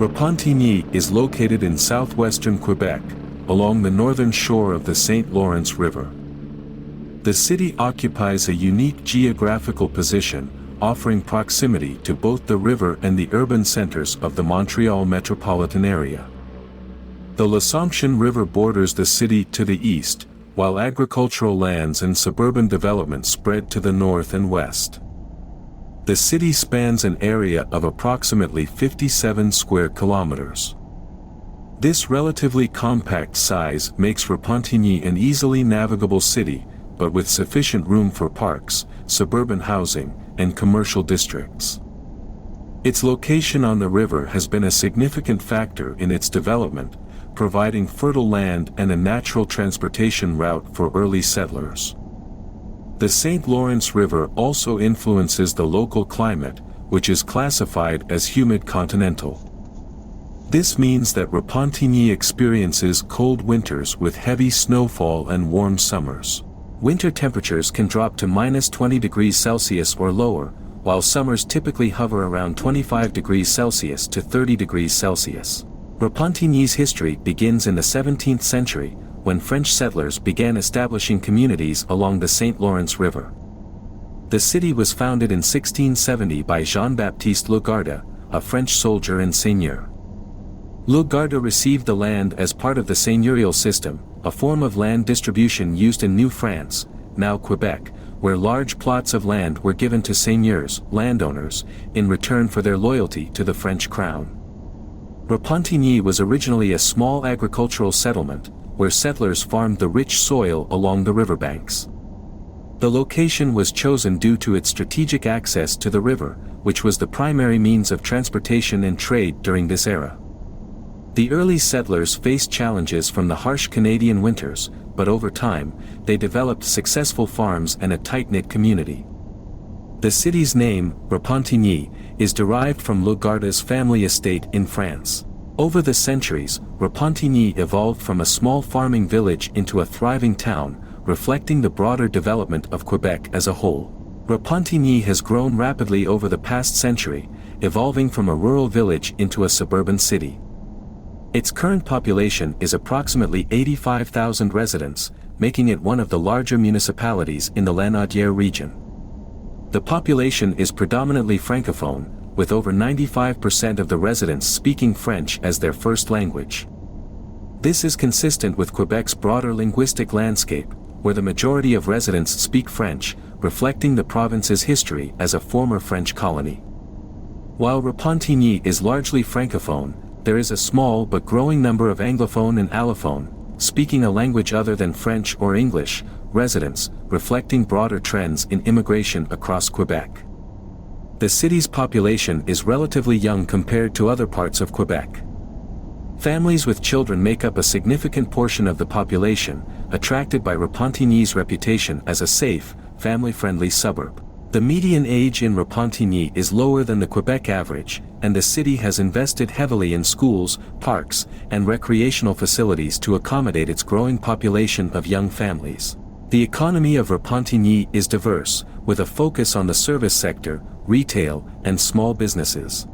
Repentigny is located in southwestern Quebec, along the northern shore of the St. Lawrence River. The city occupies a unique geographical position, offering proximity to both the river and the urban centers of the Montreal Metropolitan Area. The L'Assomption River borders the city to the east, while agricultural lands and suburban development spread to the north and west. The city spans an area of approximately 57 square kilometers. This relatively compact size makes Repentigny an easily navigable city, but with sufficient room for parks, suburban housing, and commercial districts. Its location on the river has been a significant factor in its development, providing fertile land and a natural transportation route for early settlers. The St. Lawrence River also influences the local climate, which is classified as humid continental. This means that Repentigny experiences cold winters with heavy snowfall and warm summers. Winter temperatures can drop to -20 degrees Celsius or lower, while summers typically hover around 25 degrees Celsius to 30 degrees Celsius. Repentigny's history begins in the 17th century, when French settlers began establishing communities along the St. Lawrence River. The city was founded in 1670 by Jean-Baptiste Legarda, a French soldier and seigneur. Legarda received the land as part of the seigneurial system, a form of land distribution used in New France, now Quebec, where large plots of land were given to seigneurs, landowners, in return for their loyalty to the French crown. Repentigny was originally a small agricultural settlement, where settlers farmed the rich soil along the riverbanks. The location was chosen due to its strategic access to the river, which was the primary means of transportation and trade during this era. The early settlers faced challenges from the harsh Canadian winters, but over time, they developed successful farms and a tight-knit community. The city's name, Repentigny, is derived from Legarda's family estate in France. Over the centuries, Repentigny evolved from a small farming village into a thriving town, reflecting the broader development of Quebec as a whole. Repentigny has grown rapidly over the past century, evolving from a rural village into a suburban city. Its current population is approximately 85,000 residents, making it one of the larger municipalities in the Lanaudière region. The population is predominantly francophone, with over 95% of the residents speaking French as their first language. This is consistent with Quebec's broader linguistic landscape, where the majority of residents speak French, reflecting the province's history as a former French colony. While Repentigny is largely francophone, there is a small but growing number of anglophone and allophone, speaking a language other than French or English, residents, reflecting broader trends in immigration across Quebec. The city's population is relatively young compared to other parts of Quebec. Families with children make up a significant portion of the population, attracted by Repentigny's reputation as a safe, family-friendly suburb. The median age in Repentigny is lower than the Quebec average, and the city has invested heavily in schools, parks, and recreational facilities to accommodate its growing population of young families. The economy of Repentigny is diverse, with a focus on the service sector, retail, and small businesses.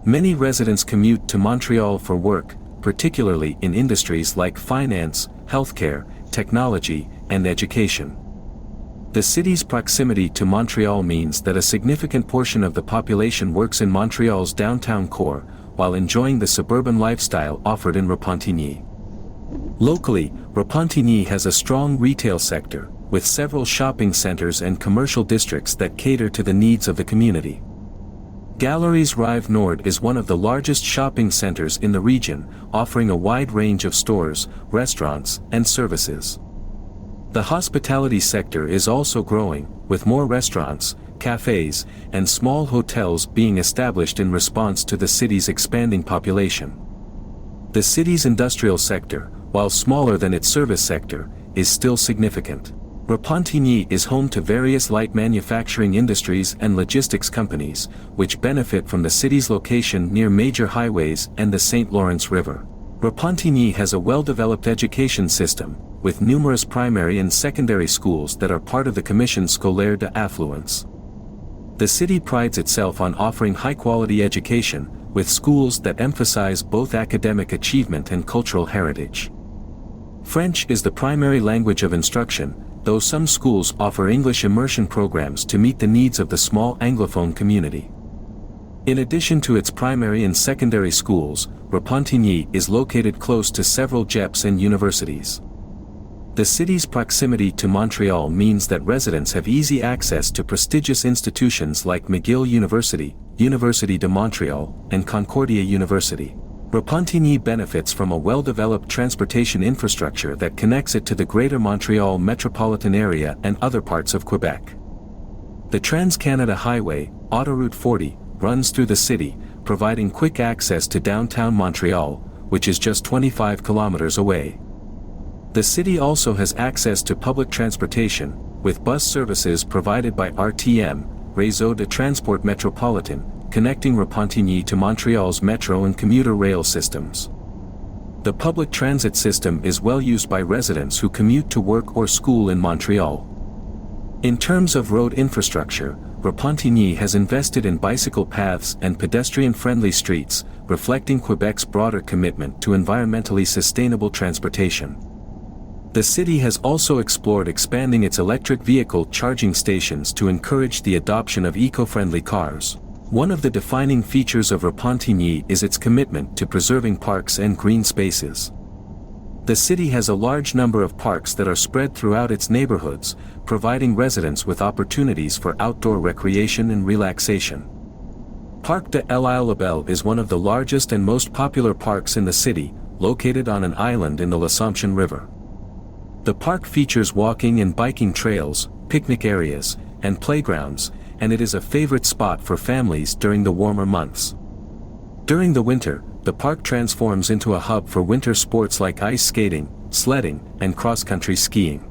Many residents commute to Montreal for work, particularly in industries like finance, healthcare, technology, and education. The city's proximity to Montreal means that a significant portion of the population works in Montreal's downtown core, while enjoying the suburban lifestyle offered in Repentigny. Locally, Repentigny has a strong retail sector, with several shopping centers and commercial districts that cater to the needs of the community. Galeries Rive Nord is one of the largest shopping centers in the region, offering a wide range of stores, restaurants, and services. The hospitality sector is also growing, with more restaurants, cafes, and small hotels being established in response to the city's expanding population. The city's industrial sector, while smaller than its service sector, is still significant. Repentigny is home to various light manufacturing industries and logistics companies, which benefit from the city's location near major highways and the St. Lawrence River. Repentigny has a well-developed education system, with numerous primary and secondary schools that are part of the Commission Scolaire d'Affluence. The city prides itself on offering high-quality education, with schools that emphasize both academic achievement and cultural heritage. French is the primary language of instruction, though some schools offer English immersion programs to meet the needs of the small Anglophone community. In addition to its primary and secondary schools, Repentigny is located close to several JEPs and universities. The city's proximity to Montreal means that residents have easy access to prestigious institutions like McGill University, Université de Montréal, and Concordia University. Repentigny benefits from a well-developed transportation infrastructure that connects it to the Greater Montreal Metropolitan Area and other parts of Quebec. The Trans-Canada Highway, Autoroute 40, runs through the city, providing quick access to downtown Montreal, which is just 25 kilometers away. The city also has access to public transportation, with bus services provided by RTM, Réseau de Transport Metropolitain, connecting Repentigny to Montreal's metro and commuter rail systems. The public transit system is well used by residents who commute to work or school in Montreal. In terms of road infrastructure, Repentigny has invested in bicycle paths and pedestrian-friendly streets, reflecting Quebec's broader commitment to environmentally sustainable transportation. The city has also explored expanding its electric vehicle charging stations to encourage the adoption of eco-friendly cars. One of the defining features of Repentigny is its commitment to preserving parks and green spaces. The city has a large number of parks that are spread throughout its neighborhoods, providing residents with opportunities for outdoor recreation and relaxation. Parc de l'Île-aux-Belles is one of the largest and most popular parks in the city, located on an island in the L'Assomption River. The park features walking and biking trails, picnic areas, and playgrounds, and it is a favorite spot for families during the warmer months. During the winter, the park transforms into a hub for winter sports like ice skating, sledding, and cross-country skiing.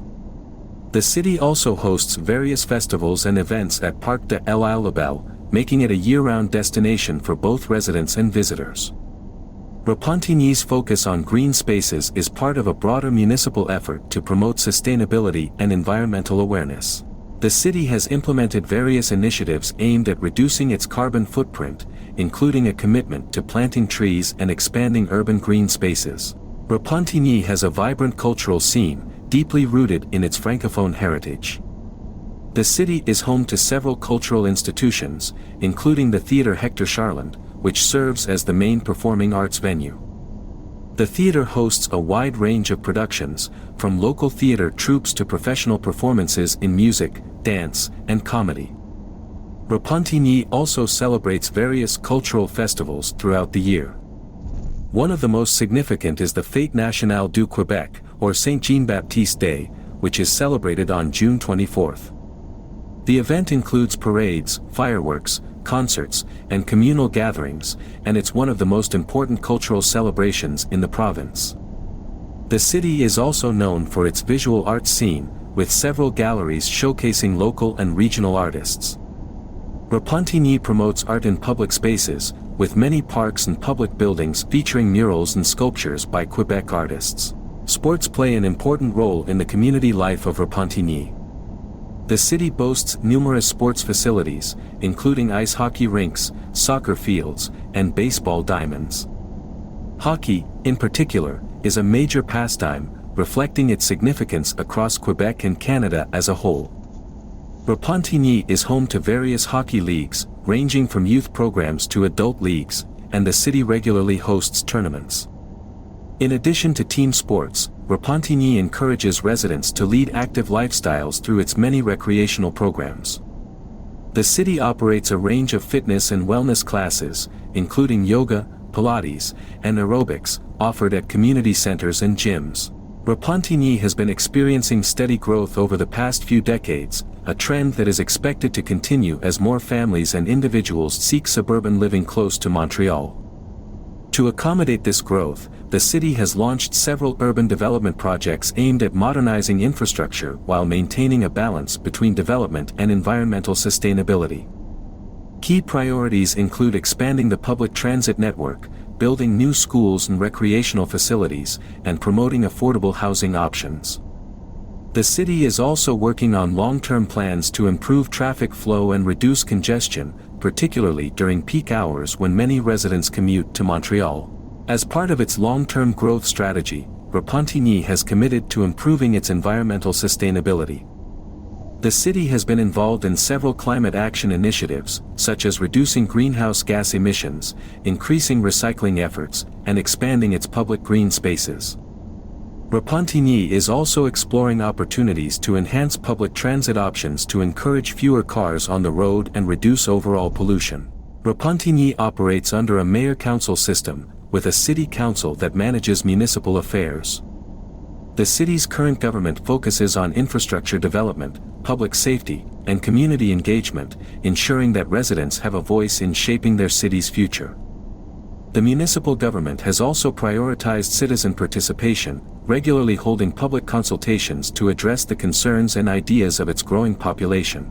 The city also hosts various festivals and events at Parc de l'Île-aux-Belles, making it a year-round destination for both residents and visitors. Repentigny's focus on green spaces is part of a broader municipal effort to promote sustainability and environmental awareness. The city has implemented various initiatives aimed at reducing its carbon footprint, including a commitment to planting trees and expanding urban green spaces. Repentigny has a vibrant cultural scene, deeply rooted in its francophone heritage. The city is home to several cultural institutions, including the Theatre Hector Charland, which serves as the main performing arts venue. The theater hosts a wide range of productions, from local theater troupes to professional performances in music, dance, and comedy. Repentigny also celebrates various cultural festivals throughout the year. One of the most significant is the Fête Nationale du Québec, or Saint Jean-Baptiste Day, which is celebrated on June 24th. The event includes parades, fireworks, concerts, and communal gatherings, and it's one of the most important cultural celebrations in the province. The city is also known for its visual arts scene, with several galleries showcasing local and regional artists. Repentigny promotes art in public spaces, with many parks and public buildings featuring murals and sculptures by Quebec artists. Sports play an important role in the community life of Repentigny. The city boasts numerous sports facilities, including ice hockey rinks, soccer fields, and baseball diamonds. Hockey, in particular, is a major pastime, reflecting its significance across Quebec and Canada as a whole. Repentigny is home to various hockey leagues, ranging from youth programs to adult leagues, and the city regularly hosts tournaments. In addition to team sports, Repentigny encourages residents to lead active lifestyles through its many recreational programs. The city operates a range of fitness and wellness classes, including yoga, Pilates, and aerobics, offered at community centers and gyms. Repentigny has been experiencing steady growth over the past few decades, a trend that is expected to continue as more families and individuals seek suburban living close to Montreal. To accommodate this growth, the city has launched several urban development projects aimed at modernizing infrastructure while maintaining a balance between development and environmental sustainability. Key priorities include expanding the public transit network, building new schools and recreational facilities, and promoting affordable housing options. The city is also working on long-term plans to improve traffic flow and reduce congestion, particularly during peak hours when many residents commute to Montreal. As part of its long-term growth strategy, Repentigny has committed to improving its environmental sustainability. The city has been involved in several climate action initiatives, such as reducing greenhouse gas emissions, increasing recycling efforts, and expanding its public green spaces. Repentigny is also exploring opportunities to enhance public transit options to encourage fewer cars on the road and reduce overall pollution. Repentigny operates under a mayor-council system, with a city council that manages municipal affairs. The city's current government focuses on infrastructure development, public safety, and community engagement, ensuring that residents have a voice in shaping their city's future. The municipal government has also prioritized citizen participation, regularly holding public consultations to address the concerns and ideas of its growing population.